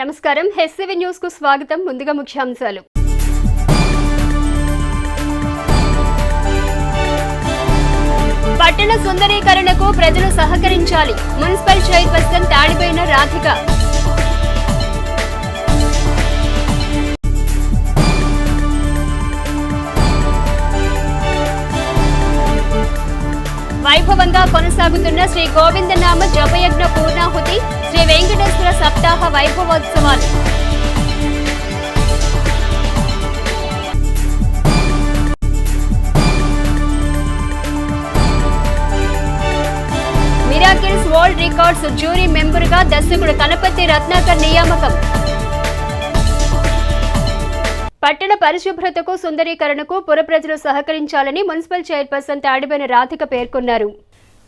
నమస్కారం హెస్సీవీ న్యూస్ కు స్వాగతం. ముందుగా ముఖ్యాంశాలు. పట్టణ సుందరీకరణకు ప్రజలు సహకరించాలి. Municipal chairperson Tadiboyina Radhika. వైభవంగా కొనసాగుతున్న శ్రీ గోవిందనామ జపయజ్ఞ పూర్ణాహుతి, శ్రీ వెంకటేశ్వర సప్తాహ వైభవోత్సవాలు. మిరాకిల్స్ వరల్డ్ రికార్డ్స్ జ్యూరీ మెంబర్గా దర్శకుడు కనపర్తి రత్నాకర్ నియామకం. పట్టణ పరిశుభ్రతకు సుందరీకరణకు పుర ప్రజలు సహకరించాలని మున్సిపల్ చైర్పర్సన్ తాడిబోయిన రాధిక పేర్కొన్నారు.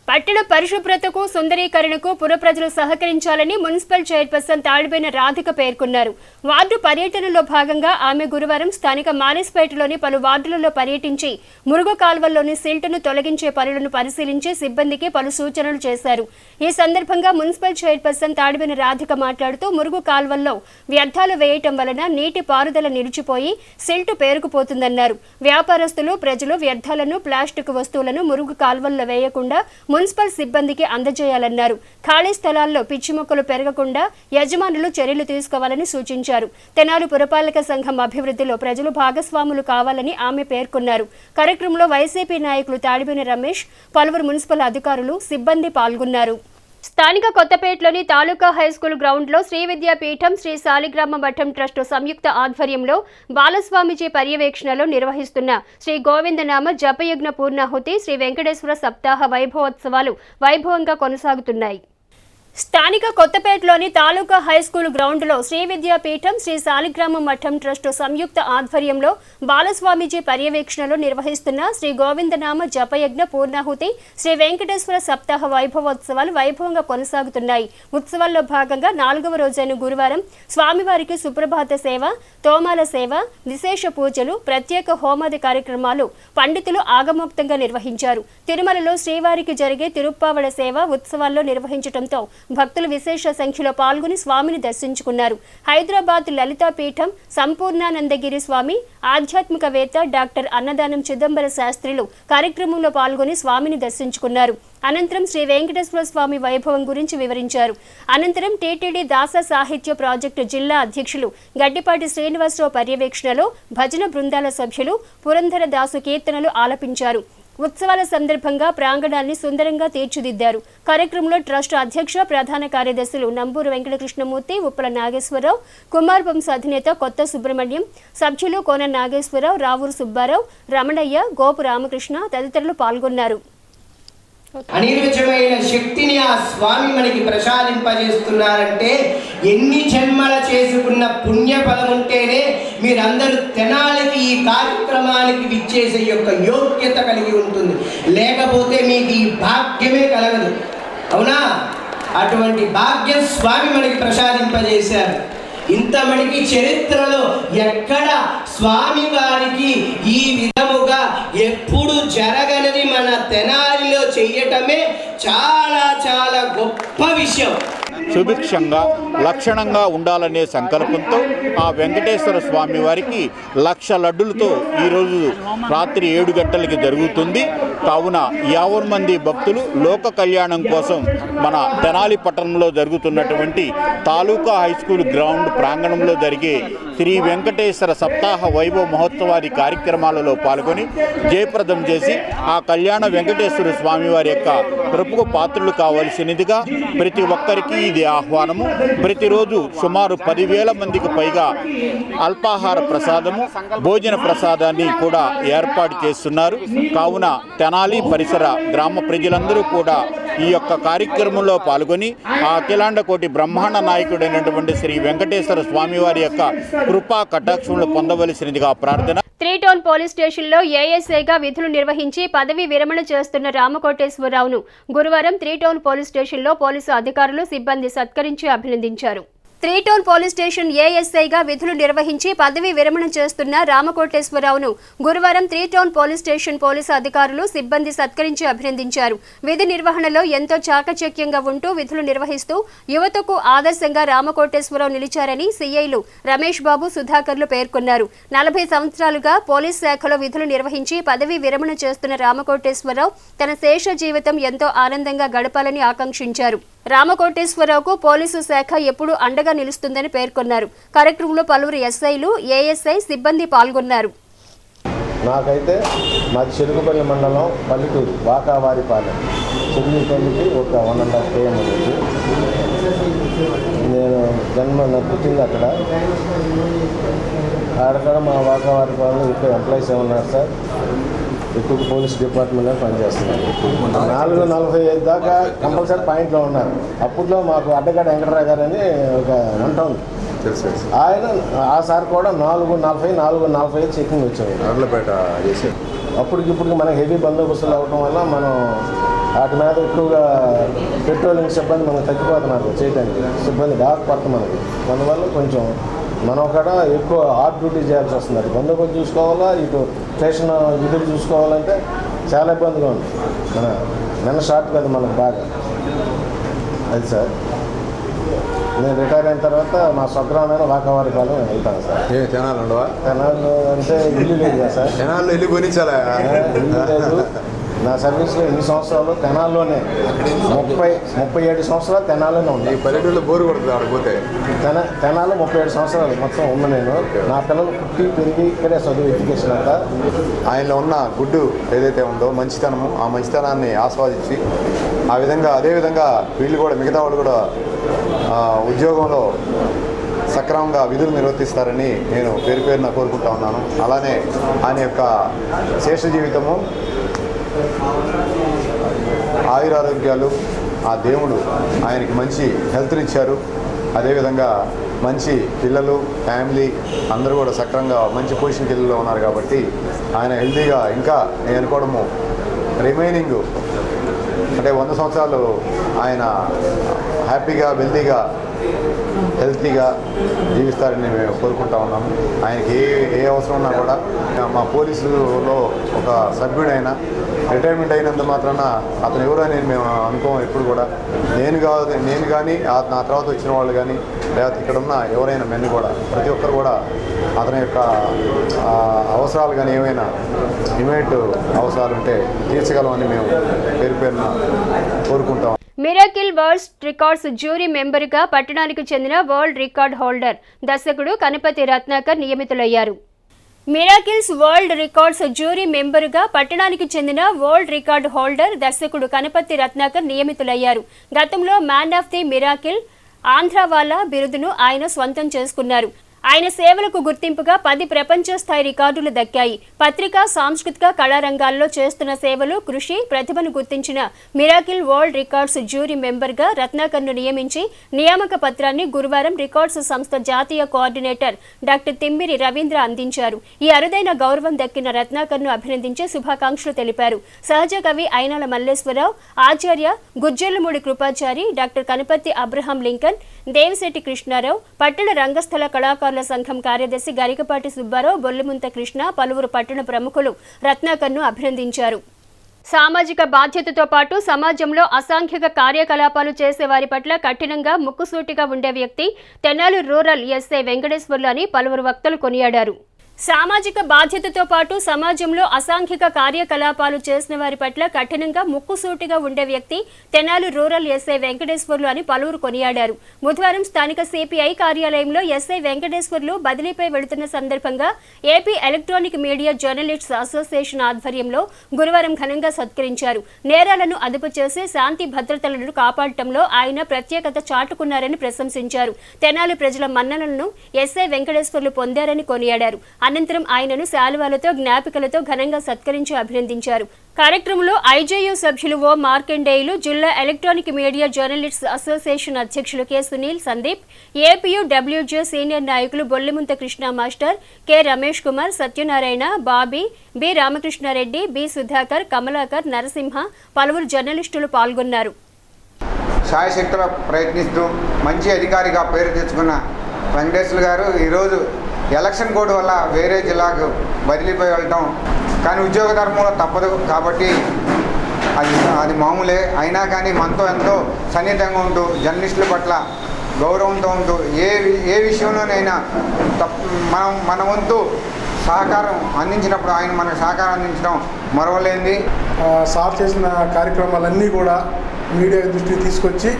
పట్టణ పరిశుభ్రతకు సుందరీకరణకు పుర ప్రజలు సహకరించాలని మున్సిపల్ చైర్పర్సన్ తాడిబోయిన రాధిక పేర్కొన్నారు. వార్డు పర్యటనలో భాగంగా ఆమె గురువారం స్థానిక మాలిస్పేటలోని పలు వార్డులలో పర్యటించి మురుగు కాల్వల్లోని సిల్టును తొలగించే పనులను పరిశీలించి సిబ్బందికి పలు సూచనలు చేశారు. ఈ సందర్భంగా మున్సిపల్ చైర్పర్సన్ తాడిబోయిన రాధిక మాట్లాడుతూ మురుగు కాల్వల్లో వ్యర్థాలు వేయటం వలన నీటి పారుదల నిలిచిపోయి సిల్టు పేరుకుపోతుందన్నారు. వ్యాపారస్తులు ప్రజలు వ్యర్థాలను ప్లాస్టిక్ వస్తువులను మురుగు కాల్వల్లో వేయకుండా మున్సిపల్ సిబ్బందికి అందజేయాలన్నారు. ఖాళీ స్థలాల్లో పిచ్చి మొక్కలు పెరగకుండా యజమానులు చర్యలు తీసుకోవాలని సూచించారు. తెనాలి పురపాలక సంఘం అభివృద్ధిలో ప్రజలు భాగస్వాములు కావాలని ఆమె పేర్కొన్నారు. కార్యక్రమంలో వైసీపీ నాయకులు తాడిబోయిన రమేష్, పలువురు మున్సిపల్ అధికారులు, సిబ్బంది పాల్గొన్నారు. స్థానిక కొత్తపేటలోని తాలూకా హైస్కూల్ గ్రౌండ్లో శ్రీ విద్యాపీఠం, శ్రీ శాలిగ్రామ మఠం ట్రస్టు సంయుక్త ఆధ్వర్యంలో బాలస్వామిజీ పర్యవేక్షణలో నిర్వహిస్తున్న శ్రీ గోవిందనామ జపయజ్ఞ పూర్ణాహుతి, శ్రీ వెంకటేశ్వర సప్తాహ వైభవోత్సవాలు వైభవంగా కొనసాగుతున్నాయి. స్థానిక కొత్తపేటలోని తాలూకా హైస్కూల్ గ్రౌండ్లో శ్రీ విద్యాపీఠం, శ్రీ శాలిగ్రామ మఠం ట్రస్టు సంయుక్త ఆధ్వర్యంలో బాలస్వామిజీ పర్యవేక్షణలో నిర్వహిస్తున్న శ్రీ గోవిందనామ జపయజ్ఞ పూర్ణాహుతి, శ్రీ వెంకటేశ్వర సప్తాహ వైభవోత్సవాలు వైభవంగా కొనసాగుతున్నాయి. ఉత్సవాల్లో భాగంగా 4వ రోజైన గురువారం స్వామివారికి సుప్రభాత సేవ, తోమాల సేవ, విశేష పూజలు, ప్రత్యేక హోమాది కార్యక్రమాలు పండితులు ఆగమోక్తంగా నిర్వహించారు. తిరుమలలో శ్రీవారికి జరిగే తిరుప్పావళ సేవ ఉత్సవాల్లో నిర్వహించడంతో భక్తులు విశేష సంఖ్యలో పాల్గొని స్వామిని దర్శించుకున్నారు. హైదరాబాద్ లలితా పీఠం సంపూర్ణానందగిరి స్వామి, ఆధ్యాత్మికవేత్త డాక్టర్ అన్నదానం చిదంబర శాస్త్రులు కార్యక్రమంలో పాల్గొని స్వామిని దర్శించుకున్నారు. అనంతరం శ్రీ వెంకటేశ్వర స్వామి వైభవం గురించి వివరించారు. అనంతరం టీటీడీ దాస సాహిత్య ప్రాజెక్టు జిల్లా అధ్యక్షులు గడ్డిపాటి శ్రీనివాసరావు పర్యవేక్షణలో భజన బృందాల సభ్యులు పురంధర దాసు కీర్తనలు ఆలపించారు. ఉత్సవాల సందర్భంగా ప్రాంగణాన్ని సుందరంగా తీర్చిదిద్దారు. కార్యక్రమంలో ట్రస్ట్ అధ్యక్ష, ప్రధాన కార్యదర్శులు నంబూరు వెంకటకృష్ణమూర్తి, ఉప్పల నాగేశ్వరరావు, కుమార్ వంశ అధినేత కొత్త సుబ్రహ్మణ్యం, సభ్యులు కోన నాగేశ్వరరావు, రావూరు సుబ్బారావు, రమణయ్య, గోపు రామకృష్ణ తదితరులు పాల్గొన్నారు. అనిర్వచమైన శక్తిని ఆ స్వామి మనకి ప్రసాదింపజేస్తున్నారంటే ఎన్ని జన్మల చేసుకున్న పుణ్య ఫలం ఉంటేనే మీరందరూ తెనాలికి ఈ కార్యక్రమానికి విచ్చేసే యొక్క యోగ్యత కలిగి ఉంటుంది. లేకపోతే మీకు ఈ భాగ్యమే కలగదు. అవునా? అటువంటి భాగ్యం స్వామి మనకి ప్రసాదింపజేశారు. ఇంత మనకి చరిత్రలో ఎక్కడ స్వామి వారికి ఈ విధముగా ఎప్పుడు జరగనది మన తెనాలిలో చెయ్యటమే చాలా చాలా గొప్ప విషయం. సుభిక్షంగా లక్షణంగా ఉండాలనే సంకల్పంతో ఆ వెంకటేశ్వర స్వామి వారికి 1,00,000 లడ్డులతో ఈరోజు రాత్రి 7 గంటలకి జరుగుతుంది. కావున 50 మంది భక్తులు లోక కళ్యాణం కోసం మన తెనాలి పట్టణంలో జరుగుతున్నటువంటి తాలూకా హైస్కూల్ గ్రౌండ్ ప్రాంగణంలో జరిగే శ్రీ వెంకటేశ్వర సప్తాహ వైభవ మహోత్సవాది కార్యక్రమాలలో పాల్గొని జయప్రదం చేసి ఆ కళ్యాణ వెంకటేశ్వర స్వామి వారి యొక్క కృపకు పాత్రలు కావలసినదిగా ప్రతి ఒక్కరికి ఇది ఆహ్వానము. ప్రతిరోజు సుమారు 10,000 మందికి పైగా అల్పాహార ప్రసాదము, భోజన ప్రసాదాన్ని కూడా ఏర్పాటు చేస్తున్నారు. కావున తెనాలి పరిసర గ్రామ ప్రజలందరూ కూడా ఈ యొక్క కార్యక్రమంలో పాల్గొని ఆ అఖిలాండ కోటి బ్రహ్మాండ నాయకుడైనటువంటి శ్రీ వెంకటేశ్వర స్వామి వారి యొక్క కృపా కటాక్షములు పొందవలసినదిగా ప్రార్థన. 3 టౌన్ పోలీస్ స్టేషన్లో ఏఎస్ఐగా విధులు నిర్వహించి పదవి విరమణ చేస్తున్న రామకోటేశ్వరరావును గురువారం 3 టౌన్ పోలీస్ స్టేషన్లో పోలీసు అధికారులు, సిబ్బంది సత్కరించి అభినందించారు. 3 టౌన్ పోలీస్ స్టేషన్ ఏఎస్ఐగా విధులు నిర్వహించి పదవీ విరమణ చేస్తున్న రామకోటేశ్వరరావును గురువారం 3 టౌన్ పోలీస్ స్టేషన్ పోలీసు అధికారులు సిబ్బంది సత్కరించి అభినందించారు. విధి నిర్వహణలో ఎంతో చాకచక్యంగా ఉంటూ విధులు నిర్వహిస్తూ యువతకు ఆదర్శంగా రామకోటేశ్వరరావు నిలిచారని సీఐలు రమేష్ బాబు, సుధాకర్లు పేర్కొన్నారు. 40 సంవత్సరాలుగా పోలీస్ శాఖలో విధులు నిర్వహించి పదవీ విరమణ చేస్తున్న రామకోటేశ్వరరావు తన శేష జీవితం ఎంతో ఆనందంగా గడపాలని ఆకాంక్షించారు. రామకోటేశ్వరరావుకు పోలీసు శాఖ ఎప్పుడూ అండగా నిలుస్తుందని పేర్కొన్నారు. కార్యక్రమంలో పలువురు ఎస్ఐలు, ఏఎస్ఐ సిబ్బంది పాల్గొన్నారు. నాకైతే మాది చెరుకుపల్లి మండలం పల్లెటూరు వాకావారిపాలెం చెరుకుపల్లికి ఒక 1.5 km ఉంది. నేను పుట్టింది అక్కడ మా వాకావారిపాలెంలో ఎక్కువ ఎంప్లాయీస్ ఏమన్నారు సార్, ఎక్కువ పోలీస్ డిపార్ట్మెంట్లో పనిచేస్తున్నారు. 4:45 దాకా కంపల్సరీ పాయింట్లో ఉన్నారు. అప్పట్లో మాకు అడ్డగడ్డ వెంకటరావు గారు అని ఒక ఉంటాం ఆయన, ఆ సార్ కూడా 4:40, 4:45 చెకింగ్ వచ్చాయి. అప్పటికిప్పుడు మనకి హెవీ బందోబస్తులు అవ్వడం వల్ల మనం వాటి మీద ఎక్కువగా పెట్రోలింగ్ సిబ్బంది మనకు తగ్గిపోతున్నారు చేయడానికి. సిబ్బంది బాగా పడుతుంది మనకి. అందువల్ల కొంచెం మనం కూడా ఎక్కువ హార్డ్ డ్యూటీ చేయాల్సి వస్తుంది. అది బందోబస్తు చూసుకోవాలా, ఇటు స్టేషన్ విధులు చూసుకోవాలంటే చాలా ఇబ్బందిగా ఉంది. నిన్న షార్ట్ కదా మనకు బాగా అది సార్. నేను రిటైర్ అయిన తర్వాత మా స్వగ్రామైన వాకావారిపాలెం వెళ్తాను సార్. తెనాలు అంటే ఇల్లు లేదు కదా సార్, ఇల్లు లేదు. నా సర్వీస్లో ఎన్ని సంవత్సరాలు తెనాల్లోనే 37 సంవత్సరాలు తెనాల్లోనే ఉన్నాయి. పల్లెటూరులో బోరు కొడుతుంది ఆడిపోతే. తెనాల్లో 37 సంవత్సరాలు మొత్తం ఉన్న నేను. నా పిల్లలు పుట్టి పెరిగి ఇక్కడే చదువు ఎడ్యుకేషన్ అంతా. ఆయనలో ఉన్న గుడ్డు ఏదైతే ఉందో మంచితనము, ఆ మంచితనాన్ని ఆస్వాదించి అదేవిధంగా వీళ్ళు కూడా మిగతా వాళ్ళు కూడా ఉద్యోగంలో సక్రమంగా విధులు నిర్వర్తిస్తారని నేను పేరున కోరుకుంటా ఉన్నాను. అలానే ఆయన యొక్క శేష జీవితము, ఆయురారోగ్యాలు ఆ దేవుడు ఆయనకి మంచి హెల్త్ని ఇచ్చారు. అదేవిధంగా మంచి పిల్లలు, ఫ్యామిలీ అందరూ కూడా సక్రమంగా మంచి పొజిషన్కి వెళ్ళిలో ఉన్నారు. కాబట్టి ఆయన హెల్తీగా ఇంకా నేను అనుకోవడము రిమైనింగ్ అంటే 100 సంవత్సరాలు ఆయన హ్యాపీగా, వెల్తీగా, హెల్తీగా జీవిస్తారని మేము కోరుకుంటా ఉన్నాము. ఆయనకి ఏ అవసరం ఉన్నా కూడా మా పోలీసులో ఒక సభ్యుడైన రిటైర్మెంట్ అయినంత మాత్రాన అతను ఎవరు అనేది మేము అనుకోము. ఎప్పుడు కూడా నేను కానీ నా తర్వాత వచ్చిన వాళ్ళు కానీ లేకపోతే ఇక్కడ ఉన్న ఎవరైనా మెన్ను కూడా ప్రతి ఒక్కరు కూడా అతని యొక్క అవసరాలు కానీ ఏమైనా ఇమీడియట్ అవసరాలు ఉంటే తీర్చగలమని మేము పేరున కోరుకుంటాం. మిరాకిల్ వరల్డ్ రికార్డ్స్ జ్యూరీ మెంబర్గా పట్టణానికి చెందిన వరల్డ్ రికార్డ్ హోల్డర్ దర్శకుడు కనపతి రత్నాకర్ నియమితులయ్యారు. మిరాకిల్స్ వరల్డ్ రికార్డ్స్ జ్యూరీ మెంబరుగా పట్టణానికి చెందిన వరల్డ్ రికార్డ్ హోల్డర్ దర్శకుడు కనపతి రత్నాకర్ నియమితులయ్యారు. గతంలో man of the miracle Andhrawala బిరుదును ఆయన స్వంతం చేసుకున్నారు. ఆయన సేవలకు గుర్తింపుగా 10 ప్రపంచ స్థాయి రికార్డులు దక్కాయి. పత్రికా, సాంస్కృతిక, కళారంగాల్లో చేస్తున్న సేవలు, కృషి, ప్రతిభను గుర్తించిన మిరాకిల్ వరల్డ్ రికార్డ్స్ జ్యూరీ మెంబర్గా రత్నాకర్ను నియమించి నియామక పత్రాన్ని గురువారం రికార్డ్స్ సంస్థ జాతీయ కోఆర్డినేటర్ డాక్టర్ తిమ్మిరి రవీంద్ర అందించారు. ఈ అరుదైన గౌరవం దక్కిన రత్నాకర్ను అభినందించి శుభాకాంక్షలు తెలిపారు. సహజ కవి అయినాల మల్లేశ్వరరావు, ఆచార్య Gujjalamudi Kripachari, doctor Kanapathi Abraham Lincoln, Devisetti Krishnarao, పట్టణ రంగస్థల కళాకారుల సంఘం కార్యదర్శి గరికపాటి సుబ్బారావు, బొల్లిముంత కృష్ణ, పలువురు పట్టణ ప్రముఖులు రత్నాకర్ను అభినందించారు. సామాజిక బాధ్యతతో పాటు సమాజంలో అసాంఘిక కార్యకలాపాలు చేసే వారి పట్ల కఠినంగా ముక్కుసూటిగా ఉండే వ్యక్తి తెనాలి రూరల్ ఎస్ఐ వెంకటేశ్వర్లు అని పలువురు వక్తలు కొనియాడారు. సామాజిక బాధ్యతతో పాటు సమాజంలో అసాంఘిక కార్యకలాపాలు చేసిన వారి పట్ల కఠినంగా ముక్కుసూటిగా ఉండే వ్యక్తి తెనాలి రూరల్ ఎస్ఐ వెంకటేశ్వర్లు అని పలువురు కొనియాడారు. బుధవారం స్థానిక సిపిఐ కార్యాలయంలో ఎస్ఐ వెంకటేశ్వర్లు బదిలీపై వెళుతున్న సందర్భంగా AP electronic media journalists association ఆధ్వర్యంలో గురువారం ఘనంగా సత్కరించారు. నేరాలను అదుపు చేసి శాంతి భద్రతలను కాపాడటంలో ఆయన ప్రత్యేకత చాటుకున్నారని ప్రశంసించారు. తెనాలి ప్రజల మన్ననలను ఎస్ఐ వెంకటేశ్వర్లు పొందారని కొనియాడారు. అనంతరం ఆయనను శాలువాలతో, జ్ఞాపికలతో ఘనంగా సత్కరించి అభినందించారు. కార్యక్రమంలో ఐజేయూ సభ్యులు ఓ మార్కండేయులు, జిల్లా ఎలక్ట్రానిక్ మీడియా జర్నలిస్ట్స్ అసోసియేషన్ అధ్యక్షులు K Sunil Sandeep, APUWJ senior నాయకులు Bollimunta Krishna master, K Ramesh Kumar, Satyanarayana, Bobby, B Ramakrishnareddy, B Sudhakar, Kamalakar, Narasimha, పలువురు జర్నలిస్టులు పాల్గొన్నారు. శాయశక్తులా ప్రయత్నిస్తూ మంచి అధికారిగా పేరు తెచ్చుకున్న వెంకటేశ్వర గారు ఈరోజు ఎలక్షన్ కోడ్ వల్ల వేరే జిల్లాకు బదిలీపోయి వెళ్ళటం, కానీ ఉద్యోగ ధర్మంలో తప్పదు కాబట్టి అది మామూలే. అయినా కానీ మనతో ఎంతో సన్నిహితంగా ఉంటూ జర్నలిస్టుల పట్ల గౌరవంతో ఉంటూ ఏ విషయంలోనైనా మన వంతు సహకారం అందించినప్పుడు ఆయన మనకు సహకారం అందించడం మరవలేంది. సార్ చేసిన కార్యక్రమాలన్నీ కూడా మీడియా దృష్టికి తీసుకొచ్చి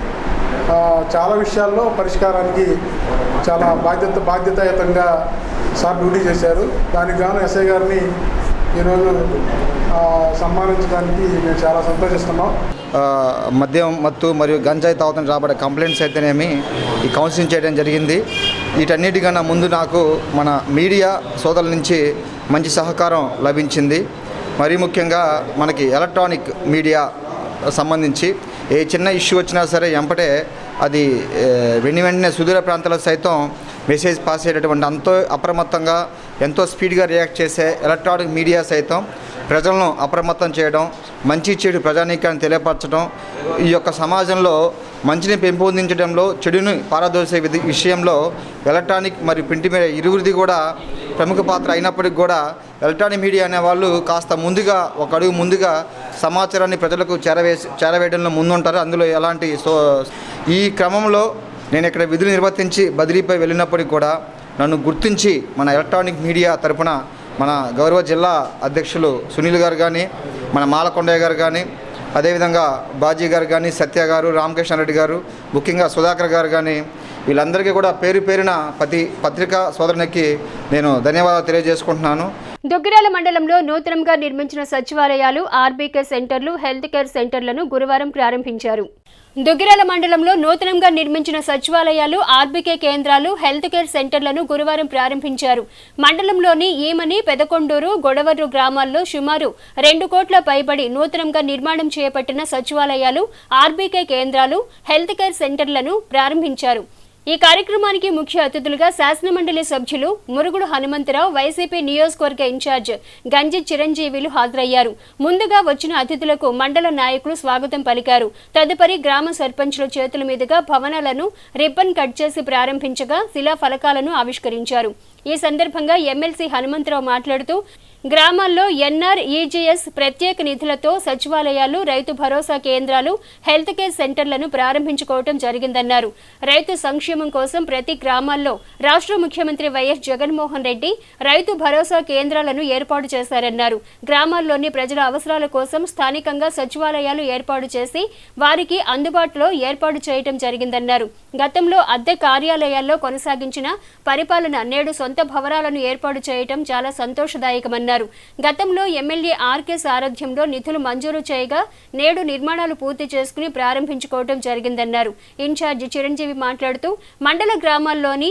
చాలా విషయాల్లో పరిష్కారానికి చాలా బాధ్యతాయుతంగా సార్ డ్యూటీ చేశారు. దానికి గాను ఎస్ఐ గారిని ఈరోజు సన్మానించడానికి మేము చాలా సంతోషిస్తున్నాం. మద్యం మత్తు మరియు గంజాయి తాగుతున్న రాబడే కంప్లైంట్స్ అయితేనేమి ఈ కౌన్సిలింగ్ చేయడం జరిగింది. వీటన్నిటికన్నా ముందు నాకు మన మీడియా సోదరుల నుంచి మంచి సహకారం లభించింది. మరీ ముఖ్యంగా మనకి ఎలక్ట్రానిక్ మీడియా సంబంధించి ఏ చిన్న ఇష్యూ వచ్చినా సరే వెంపటే అది వెంటనే సుదూర ప్రాంతాలకు సైతం మెసేజ్ పాస్ అయ్యేటటువంటి ఎంతో అప్రమత్తంగా ఎంతో స్పీడ్గా రియాక్ట్ చేసే ఎలక్ట్రానిక్ మీడియా సైతం ప్రజలను అప్రమత్తం చేయడం, మంచి చెడు ప్రజానీకాన్ని తెలియపరచడం, ఈ యొక్క సమాజంలో మంచిని పెంపొందించడంలో చెడుని పారదోసే విషయంలో ఎలక్ట్రానిక్ మరియు ప్రింట్ మీడియా ఇరువురిది కూడా ప్రముఖ పాత్ర అయినప్పటికీ కూడా ఎలక్ట్రానిక్ మీడియా అనేవాళ్ళు కాస్త ముందుగా ఒక అడుగు ముందుగా సమాచారాన్ని ప్రజలకు చేరవేయడంలో ముందుంటారు. అందులో ఎలాంటి ఈ క్రమంలో నేను ఇక్కడ విధులు నిర్వర్తించి బదిలీపై వెళ్ళినప్పటికీ కూడా నన్ను గుర్తించి మన ఎలక్ట్రానిక్ మీడియా తరపున మన గౌరవ జిల్లా అధ్యక్షులు సునీల్ గారు కానీ, మన మాలకొండయ్య గారు కానీ, అదేవిధంగా బాజీ గారు కానీ, సత్య గారు, రామకృష్ణ రెడ్డి గారు, ముఖ్యంగా సుధాకర్ గారు కానీ వీళ్ళందరికీ కూడా పేరు పేరున ప్రతి పత్రికా సోదరునికి నేను ధన్యవాదాలు తెలియజేసుకుంటున్నాను. దుగ్గిరాల మండలంలో నూతనంగా నిర్మించిన సచివాలయాలు, ఆర్బీకే సెంటర్లు, హెల్త్ కేర్ సెంటర్లను గురువారం ప్రారంభించారు. దుగ్గిరాల మండలంలో నూతనంగా నిర్మించిన సచివాలయాలు, ఆర్బీకే కేంద్రాలు, హెల్త్ కేర్ సెంటర్లను గురువారం ప్రారంభించారు. మండలంలోని ఈమని, పెదకొండూరు, గొడవర్రు గ్రామాల్లో సుమారు 2 కోట్ల పైబడి నూతనంగా నిర్మాణం చేపట్టిన సచివాలయాలు, ఆర్బీకే కేంద్రాలు, హెల్త్ కేర్ సెంటర్లను ప్రారంభించారు. ఈ కార్యక్రమానికి ముఖ్య అతిథులుగా శాసనమండలి సభ్యులు మురుగుడు హనుమంతరావు, వైసీపీ నియోజకవర్గ ఇన్ఛార్జ్ గంజి చిరంజీవిలు హాజరయ్యారు. ముందుగా వచ్చిన అతిథులకు మండల నాయకులు స్వాగతం పలికారు. తదుపరి గ్రామ సర్పంచుల చేతుల మీదుగా భవనాలను రిబ్బన్ కట్ చేసి ప్రారంభించగా శిలా ఫలకాలను ఆవిష్కరించారు. ఈ సందర్భంగా ఎమ్మెల్సీ హనుమంతరావు మాట్లాడుతూ గ్రామాల్లో ఎన్ఆర్ఈజీఎస్ ప్రత్యేక నిధులతో సచివాలయాలు, రైతు భరోసా కేంద్రాలు, హెల్త్ కేర్ సెంటర్లను ప్రారంభించుకోవడం జరిగిందన్నారు. రైతు సంక్షేమం కోసం ప్రతి గ్రామాల్లో రాష్ట్ర ముఖ్యమంత్రి వైఎస్ జగన్మోహన్ రెడ్డి రైతు భరోసా కేంద్రాలను ఏర్పాటు చేశారన్నారు. గ్రామాల్లోని ప్రజల అవసరాల కోసం స్థానికంగా సచివాలయాలు ఏర్పాటు చేసి వారికి అందుబాటులో ఏర్పాటు చేయడం జరిగిందన్నారు. గతంలో అద్దె కార్యాలయాల్లో కొనసాగించిన పరిపాలన నేడు సొంత భవనాలను ఏర్పాటు చేయడం చాలా సంతోషదాయకమన్నారు. గతంలో ఎమ్మెల్యే ఆర్కే సారథ్యంలో నిధులు మంజూరు చేయగా నేడు నిర్మాణాలు పూర్తి చేసుకుని ప్రారంభించుకోవడం జరిగిందన్నారు. ఇన్ఛార్జి చిరంజీవి మాట్లాడుతూ మండల గ్రామాల్లోని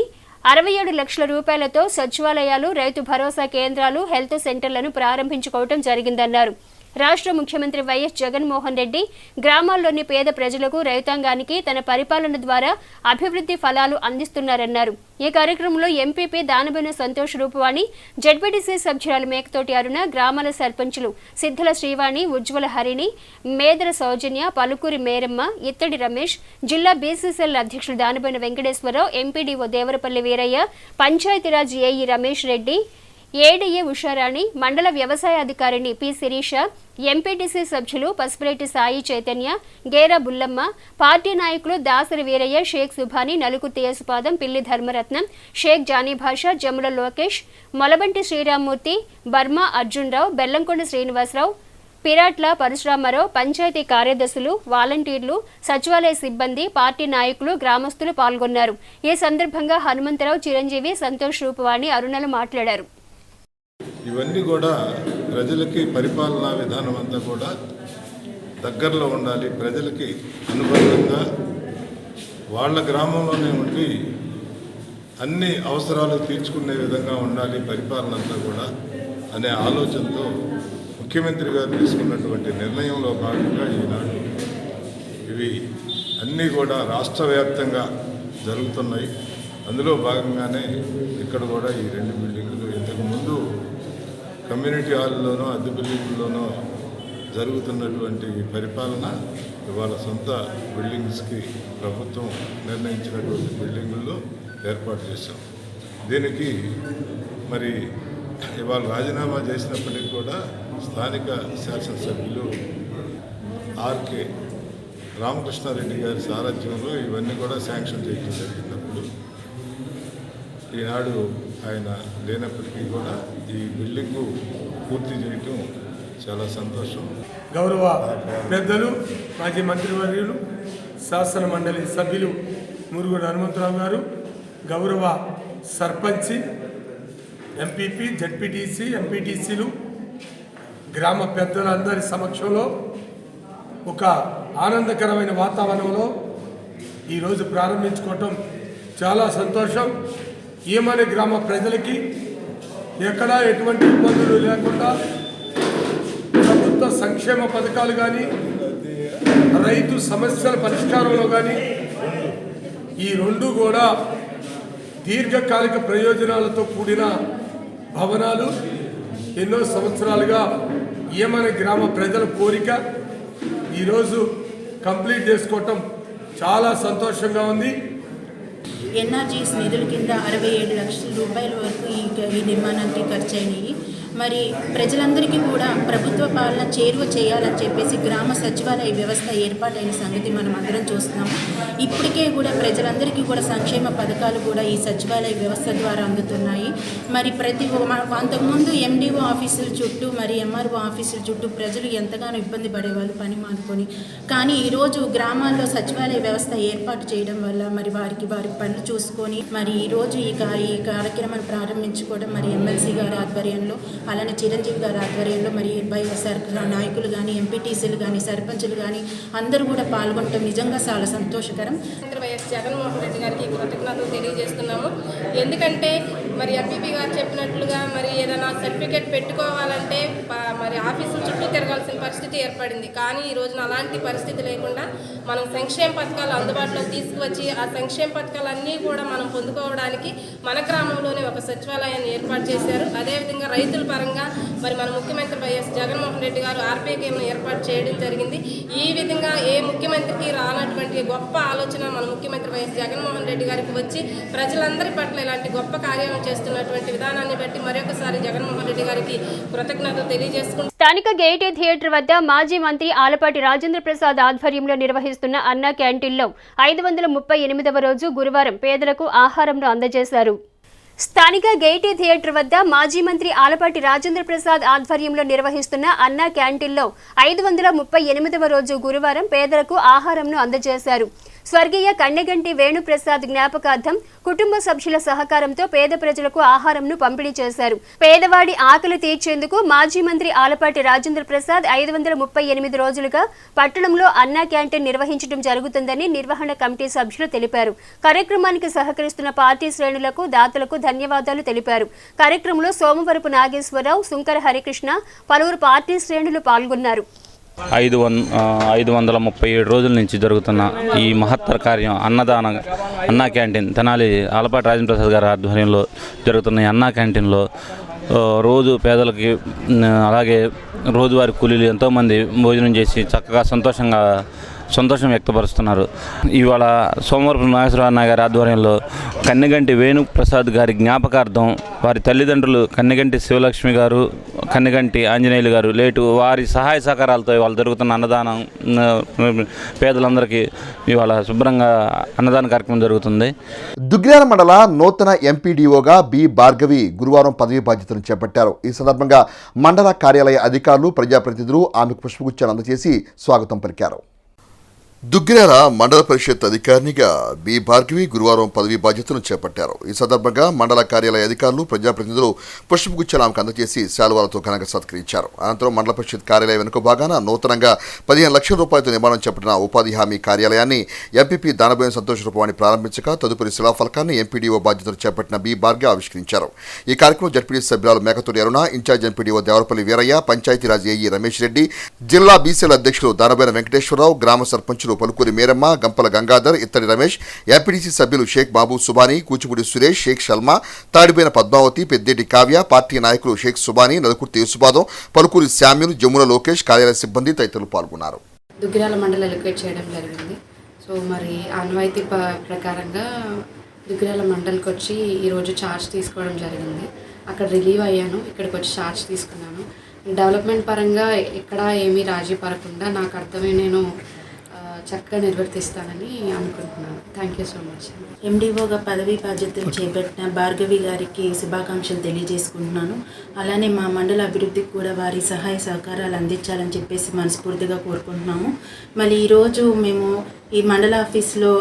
67 లక్షల రూపాయలతో సచివాలయాలు, రైతు భరోసా కేంద్రాలు, హెల్త్ సెంటర్లను ప్రారంభించుకోవడం జరిగిందన్నారు. రాష్ట్ర ముఖ్యమంత్రి వైఎస్ జగన్మోహన్ రెడ్డి గ్రామాల్లోని పేద ప్రజలకు, రైతాంగానికి తన పరిపాలన ద్వారా అభివృద్ధి ఫలాలు అందిస్తున్నారన్నారు. ఈ కార్యక్రమంలో ఎంపీపీ దానబోయిన సంతోష్ రూపవాణి, జడ్పీటీసీ సభ్యురాలు మేకతోటి అరుణ, గ్రామాల సర్పంచులు సిద్ధల శ్రీవాణి, ఉజ్వల హరిణి, మేదర సౌజన్య, పలుకూరి మేరమ్మ, ఇత్తడి రమేష్, జిల్లా బీసీసీఎల్ అధ్యక్షులు Danaboina Venkateswararao, MPDO Devarapalli Veeraiah, Panchayati Raj AE Ramesh Reddy, ADA Usharani, మండల వ్యవసాయ అధికారిని పి శిరీష, ఎంపీటీసీ సభ్యులు పసుపులేటి సాయి చైతన్య, గేరా బుల్లమ్మ, పార్టీ నాయకులు దాసరి వీరయ్య, షేక్ సుభాని, నలుకుర్తి యేసుపాదం, పిల్లి ధర్మరత్నం, షేక్ జానీ భాష, జముల లోకేష్, మొలబంటి శ్రీరామ్మూర్తి, బర్మా అర్జున్రావు, బెల్లంకొండ శ్రీనివాసరావు, పిరాట్ల పరశురామారావు, పంచాయతీ కార్యదర్శులు, వాలంటీర్లు, సచివాలయ సిబ్బంది, పార్టీ నాయకులు, గ్రామస్తులు పాల్గొన్నారు. ఈ సందర్భంగా హనుమంతరావు, చిరంజీవి, సంతోష్ రూపవాణి, అరుణలు మాట్లాడారు. ఇవన్నీ కూడా ప్రజలకి పరిపాలనా విధానం అంతా కూడా దగ్గరలో ఉండాలి, ప్రజలకి అనుబంధంగా వాళ్ళ గ్రామంలోనే ఉండి అన్ని అవసరాలు తీర్చుకునే విధంగా ఉండాలి పరిపాలన అంతా కూడా అనే ఆలోచనతో ముఖ్యమంత్రి గారు తీసుకున్నటువంటి నిర్ణయంలో భాగంగా ఈనాడు ఇవి అన్నీ కూడా రాష్ట్ర వ్యాప్తంగా జరుగుతున్నాయి. అందులో భాగంగానే ఇక్కడ కూడా ఈ 2 బిల్డింగులు ఇంతకుముందు కమ్యూనిటీ హాల్లోనో, అద్దె బిల్డింగుల్లోనో జరుగుతున్నటువంటి పరిపాలన ఇవాళ సొంత బిల్డింగ్స్కి ప్రభుత్వం నిర్ణయించినటువంటి బిల్డింగుల్లో ఏర్పాటు చేశాం. దీనికి మరి ఇవాళ రాజీనామా చేసినప్పటికీ కూడా స్థానిక శాసనసభ్యులు ఆర్కే రామకృష్ణారెడ్డి గారి సారథ్యంలో ఇవన్నీ కూడా శాంక్షన్ చేయడం జరిగినప్పుడు ఈనాడు ఆయన లేనప్పటికీ కూడా ఈ బిల్డింగు పూర్తి చేయటం చాలా సంతోషం. గౌరవ పెద్దలు మాజీ మంత్రివర్యులు శాసన మండలి సభ్యులు మురుగుడు హనుమంతరావు గారు, గౌరవ సర్పంచి, ఎంపీపీ, జడ్పీటీసీ, ఎంపీటీసీలు, గ్రామ పెద్దలందరి సమక్షంలో ఒక ఆనందకరమైన వాతావరణంలో ఈరోజు ప్రారంభించుకోవటం చాలా సంతోషం. ఈమనే గ్రామ ప్రజలకి ఎక్కడా ఎటువంటి ఇబ్బందులు లేకుండా ప్రభుత్వ సంక్షేమ పథకాలు కానీ, రైతు సమస్యల పరిష్కారంలో కానీ ఈ రెండు కూడా దీర్ఘకాలిక ప్రయోజనాలతో కూడిన భవనాలు ఎన్నో సంవత్సరాలుగా ఈమనే గ్రామ ప్రజల కోరిక ఈరోజు కంప్లీట్ చేసుకోవటం చాలా సంతోషంగా ఉంది. ఎన్ఆర్జీఎస్ నిధుల కింద 67 లక్షల రూపాయల వరకు ఈ నిర్మాణానికి ఖర్చు అయినాయి. మరి ప్రజలందరికీ కూడా ప్రభుత్వ పాలన చేరువ చేయాలని చెప్పేసి గ్రామ సచివాలయ వ్యవస్థ ఏర్పాటైన సంగతి మనం అందరం చూస్తున్నాము. ఇప్పటికే కూడా ప్రజలందరికీ కూడా సంక్షేమ పథకాలు కూడా ఈ సచివాలయ వ్యవస్థ ద్వారా అందుతున్నాయి. మరి అంతకుముందు ఎండిఓ ఆఫీసుల చుట్టూ మరి ఎంఆర్ఓ ఆఫీసుల చుట్టూ ప్రజలు ఎంతగానో ఇబ్బంది పడేవాళ్ళు పని మానుకొని. కానీ ఈరోజు గ్రామాల్లో సచివాలయ వ్యవస్థ ఏర్పాటు చేయడం వల్ల మరి వారి పనులు చూసుకొని మరి ఈరోజు ఈ కార్యక్రమాన్ని ప్రారంభించుకోవడం మరి ఎమ్మెల్సీ గారి ఆధ్వర్యంలో, అలానే చిరంజీవి గారి ఆధ్వర్యంలో మరి వైఎస్ఆర్ నాయకులు కానీ, ఎంపీటీసీలు కానీ, సర్పంచులు కానీ అందరూ కూడా పాల్గొనడం నిజంగా చాలా సంతోషకరం. వైఎస్ జగన్మోహన్ రెడ్డి గారికి కృతజ్ఞతలు తెలియజేస్తున్నాము. ఎందుకంటే మరి ఎంపీపీ గారు చెప్పినట్లుగా మరి ఏదైనా సర్టిఫికేట్ పెట్టుకోవాలంటే మరి ఆఫీసుల చుట్టూ తిరగాల్సిన పరిస్థితి ఏర్పడింది. కానీ ఈ రోజున అలాంటి పరిస్థితి లేకుండా మనం సంక్షేమ పథకాలు అందుబాటులోకి తీసుకువచ్చి ఆ సంక్షేమ పథకాలన్నీ కూడా మనం పొందుకోవడానికి మన గ్రామంలోనే ఒక సచివాలయాన్ని ఏర్పాటు చేశారు. అదేవిధంగా రైతుల పరంగా మరి మన ముఖ్యమంత్రి వైఎస్ జగన్మోహన్ రెడ్డి గారు ఆర్పీకేను ఏర్పాటు చేయడం జరిగింది. ఈ విధంగా ఏ ముఖ్యమంత్రికి రానటువంటి గొప్ప ఆలోచన మన ముఖ్యమంత్రి వైఎస్ జగన్మోహన్ రెడ్డి గారికి వచ్చి ప్రజలందరి పట్ల ఇలాంటి గొప్ప కార్యాలను చేస్తున్నటువంటి విధానాన్ని బట్టి మరొకసారి జగన్మోహన్ రెడ్డి గారికి కృతజ్ఞతలు తెలియజేసుకుంటున్నాం. స్థానిక గేటే థియేటర్ వద్ద మాజీ మంత్రి ఆలపాటి రాజేంద్ర ప్రసాద్ ఆధ్వర్యంలో నిర్వహిస్తున్న అన్నా క్యాంటీన్లో 538వ రోజు గురువారం పేదలకు ఆహారంను అందజేశారు. స్థానిక గేటే థియేటర్ వద్ద మాజీ మంత్రి ఆలపాటి రాజేంద్ర ప్రసాద్ ఆధ్వర్యంలో నిర్వహిస్తున్న అన్నా క్యాంటీన్లో 538వ రోజు గురువారం పేదలకు ఆహారంను అందజేశారు. స్వర్గీయ కన్నెగంటి వేణుప్రసాద్ జ్ఞాపకార్థం కుటుంబ సభ్యుల సహకారంతో పేద ప్రజలకు ఆహారంను పంపిణీ చేశారు. పేదవాడి ఆకలి తీర్చేందుకు మాజీ మంత్రి ఆలపాటి రాజేంద్ర ప్రసాద్ 538 రోజులుగా పట్టణంలో అన్నా క్యాంటీన్ నిర్వహించడం జరుగుతుందని నిర్వహణ కమిటీ సభ్యులు తెలిపారు. కార్యక్రమానికి సహకరిస్తున్న పార్టీ శ్రేణులకు, దాతలకు ధన్యవాదాలు తెలిపారు. కార్యక్రమంలో సోమవరపు నాగేశ్వరరావు, సుంకర హరికృష్ణ, పలువురు పార్టీ శ్రేణులు పాల్గొన్నారు. 537 రోజుల నుంచి జరుగుతున్న ఈ మహత్తర కార్యం అన్నా క్యాంటీన్ తెనాలి ఆలపాటి రాజేంద్ర ప్రసాద్ గారి ఆధ్వర్యంలో జరుగుతున్న ఈ అన్నా క్యాంటీన్లో రోజు పేదలకి అలాగే రోజువారీ కూలీలు ఎంతోమంది భోజనం చేసి చక్కగా సంతోషం వ్యక్తపరుస్తున్నారు. ఇవాళ సోమవరపు నాగేశ్వరరావు గారి ఆధ్వర్యంలో కన్నెగంటి వేణుప్రసాద్ గారి జ్ఞాపకార్థం వారి తల్లిదండ్రులు కన్నెగంటి శివలక్ష్మి గారు, కన్నెగంటి ఆంజనేయులు గారు లేటు వారి సహాయ సహకారాలతో ఇవాళ జరుగుతున్న అన్నదానం పేదలందరికీ ఇవాళ శుభ్రంగా అన్నదాన కార్యక్రమం జరుగుతుంది. దుగ్గ్యాల మండల నూతన ఎంపీడీఓగా బి భార్గవి గురువారం పదవి బాధ్యతలను చేపట్టారు. ఈ సందర్భంగా మండల కార్యాలయ అధికారులు, ప్రజాప్రతినిధులు ఆమెకు పుష్పగుచ్చాన్ని అందజేసి స్వాగతం పలికారు. దుగ్గిరాల మండల పరిషత్ అధికారినిగా బి భార్గవి గురువారం పదవి బాధ్యతలను చేపట్టారు. ఈ సందర్భంగా మండల కార్యాలయ అధికారులు, ప్రజాప్రతినిధులు పుష్పగుచ్చాలు ఆమెకు అందజేసి శాలువాలతో ఘనంగా సత్కరించారు. అనంతరం మండల పరిషత్ కార్యాలయం వెనుక భాగాన నూతనంగా 15 లక్షల రూపాయలతో నిర్మాణం చేపట్టిన ఉపాధి హామీ కార్యాలయాన్ని ఎంపీపీ దానబోయిన సంతోష రూపవాణి ప్రారంభించగా తదుపరి శిలాఫలకాన్ని ఎంపీడీఓ బాధ్యతలు చేపట్టిన బి భార్గవి ఆవిష్కరించారు. ఈ కార్యక్రమం జడ్పీటీసీ సభ్యురాలు Mekathuri Aruna, incharge MPDO Devarapalli Veeraiah, Panchayati Raj AE Ramesh Reddy, జిల్లా బీసీల అధ్యక్షులు దానబోయిన వెంకటేశ్వరరావు, గ్రామ సర్పంచులు పలుకూరి మేరమ్మ, గంపల గంగాధర్, ఇత్తడి రమేష్, ఎంపీటీసీ సభ్యులు షేక్ బాబు సుబానీ, కూచిపూడి సురేష్, షేక్ షల్మా, తాడిబైన పద్మావతి, పెద్దేటి కావ్య, పార్టీ నాయకులు షేక్ సుబానీ, నలుకుర్తి యేసుబాదం, పలుకూరి శామ్యులు, జమున లోకేష్, కార్యాలయ సిబ్బంది తదితరులు పాల్గొన్నారు. దుగ్గిరాల మండలం ఎలిక్వేట్ చేయడం జరిగింది. సో మరి ఆనవాయితీ ప్రకారంగా దుగ్గిరాల మండలికి వచ్చి ఈరోజు ఛార్జ్ తీసుకోవడం జరిగింది. అక్కడ రిలీవ్ అయ్యాను, ఇక్కడికి వచ్చి ఛార్జ్ తీసుకున్నాను. డెవలప్మెంట్ పరంగా ఎక్కడ ఏమీ రాజీ పడకుండా నా కర్తవ్యం నేను చక్కగా నిర్వర్తిస్తానని అనుకుంటున్నాను. Thank you so much. ఎండిఓగా పదవీ బాధ్యతలు చేపట్టిన భార్గవి గారికి శుభాకాంక్షలు తెలియజేసుకుంటున్నాను. అలానే మా మండల అభివృద్ధికి కూడా వారి సహాయ సహకారాలు అందించాలని చెప్పేసి మనస్ఫూర్తిగా కోరుకుంటున్నాము. మళ్ళీ ఈరోజు మేము ఈ మండల ఆఫీస్లో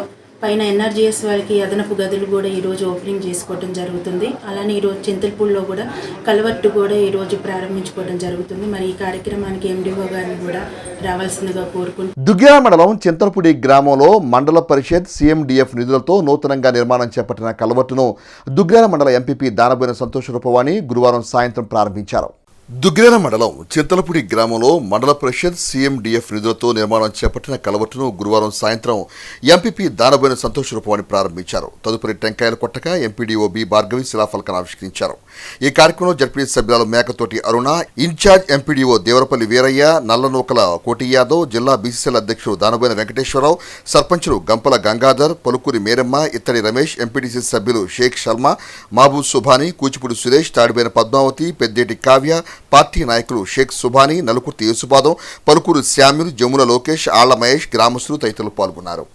పైన ఎన్ఆర్జీఎస్ వారికి అదనపు గదులు కూడా ఈరోజు ఓపెనింగ్ చేసుకోవడం జరుగుతుంది. అలానే ఈరోజు చింతలపూడిలో కూడా కలవట్టు కూడా ఈరోజు ప్రారంభించుకోవడం జరుగుతుంది. మరి ఈ కార్యక్రమానికి ఎండిఓ గారిని కూడా రావాల్సిందిగా కోరుకుంటున్నాను. దుగ్గిరాల మండలం చింతలపూడి గ్రామంలో మండల పరిషత్ సీఎండీఎఫ్ నిధులతో నూతనంగా నిర్మాణం చేపట్టిన కలవట్టును దుగ్గిరాల మండల ఎంపీపీ దానబోయిన సంతోష రూపవాణి గురువారం సాయంత్రం ప్రారంభించారు. దుగ్గిరాల మండలం చింతలపూడి గ్రామంలో మండల పరిషత్ సీఎండీఎఫ్ నిధులతో నిర్మాణం చేపట్టిన కలవట్టును గురువారం సాయంత్రం ఎంపీపీ దానబోయిన సంతోష రూపవాణి ప్రారంభించారు. తదుపరి టెంకాయలు కొట్టగా ఎంపీడీఓ బి భార్గవి శిలాఫలకాన్ని ఆవిష్కరించారు. ఈ కార్యక్రమంలో జడ్పీ సభ్యురాలు మేకతోటి అరుణ, ఇన్ఛార్జ్ ఎంపీడీఓ దేవరపల్లి వీరయ్య, నల్లనూకల కోటి యాదవ్, జిల్లా బీసీసీఎల్ అధ్యక్షుడు దానబోయిన వెంకటేశ్వరరావు, సర్పంచులు గంపల గంగాధర్, పలుకూరి మేరమ్మ, ఇత్తడి రమేష్, ఎంపీటీసీ సభ్యులు షేక్ షల్మా, మహబూబ్ సుబానీ, కూచిపూడి సురేష్, తాడిబైన పద్మావతి, పెద్దేటి కావ్య, పార్టీ నాయకులు షేక్ సుబానీ, నలుకుర్తి యేసుబాదం, పలుకూరు శామ్యులు, జమున లోకేష్, ఆళ్ల మహేష్, గ్రామస్తులు తదితరులు పాల్గొన్నారు.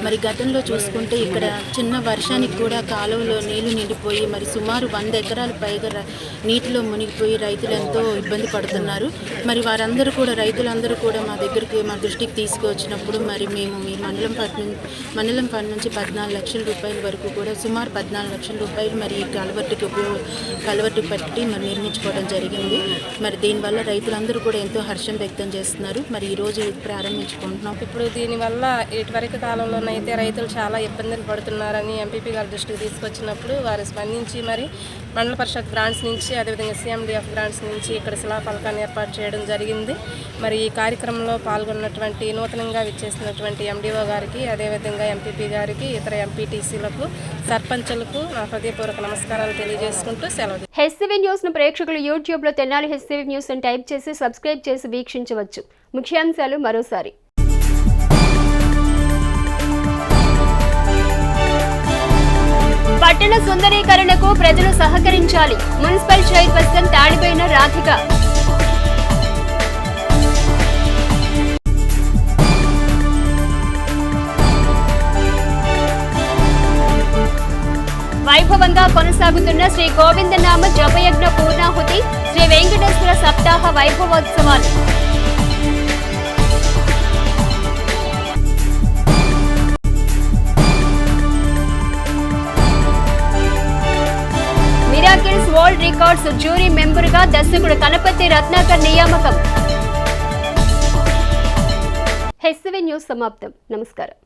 మరి గతంలో చూసుకుంటే ఇక్కడ చిన్న వర్షానికి కూడా కాలువలో నీళ్లు నిండిపోయి మరి సుమారు 100 ఎకరాల పైగా నీటిలో మునిగిపోయి రైతులు ఎంతో ఇబ్బంది పడుతున్నారు. మరి వారందరూ కూడా రైతులందరూ కూడా మా దృష్టికి తీసుకువచ్చినప్పుడు మరి మేము ఈ మండలం ఫండ్ నుంచి 14 లక్షల రూపాయల వరకు కూడా సుమారు 14 లక్షల రూపాయలు మరి ఈ కలవట్టు పెట్టి మరి నిర్మించుకోవడం జరిగింది. మరి దీనివల్ల రైతులందరూ కూడా ఎంతో హర్షం వ్యక్తం చేస్తున్నారు. మరి ఈరోజు ప్రారంభించుకుంటున్నాం. ఇప్పుడు దీనివల్ల ఇటువరకు కాలంలో అయితే రైతులు చాలా ఇబ్బందులు పడుతున్నారని ఎంపీపీ గారి దృష్టికి తీసుకొచ్చినప్పుడు వారు స్పందించి మరి మండల పరిషత్ గ్రాంట్స్ నుంచి అదేవిధంగా సీఎండీఎఫ్ గ్రాంట్స్ నుంచి ఇక్కడ శిలాఫలకాన్ని ఏర్పాటు చేయడం జరిగింది. మరి ఈ కార్యక్రమంలో పాల్గొన్నటువంటి నూతనంగా విచ్చేసినటువంటి ఎండిఓ గారికి అదేవిధంగా ఎంపీపీ గారికి ఇతర ఎంపీటీసీలకు సర్పంచులకు నా హృదయపూర్వక నమస్కారాలు తెలియజేసుకుంటూ సెలవు. హెచ్సివి న్యూస్ను ప్రేక్షకులు యూట్యూబ్లో తెనాలి హెచ్సివి న్యూస్ అని టైప్ చేసి సబ్స్క్రైబ్ చేసి వీక్షించవచ్చు. ముఖ్యాంశాలు మరోసారి. పట్టణ సుందరీకరణకు ప్రజలు సహకరించాలి. Municipal chairperson Tadiboyina Radhika. వైభవంగా కొనసాగుతున్న శ్రీ గోవిందనామ జపయజ్ఞ పూర్ణాహుతి, శ్రీ వెంకటేశ్వర సప్తాహ వైభవోత్సవాలు. మిరాకిల్స్ వరల్డ్ రికార్డ్స్ జ్యూరీ మెంబర్గా దర్శకుడు కనపర్తి రత్నాకర్ నియామకం. హెచ్సివి న్యూస్ సమాప్తం. నమస్కారం.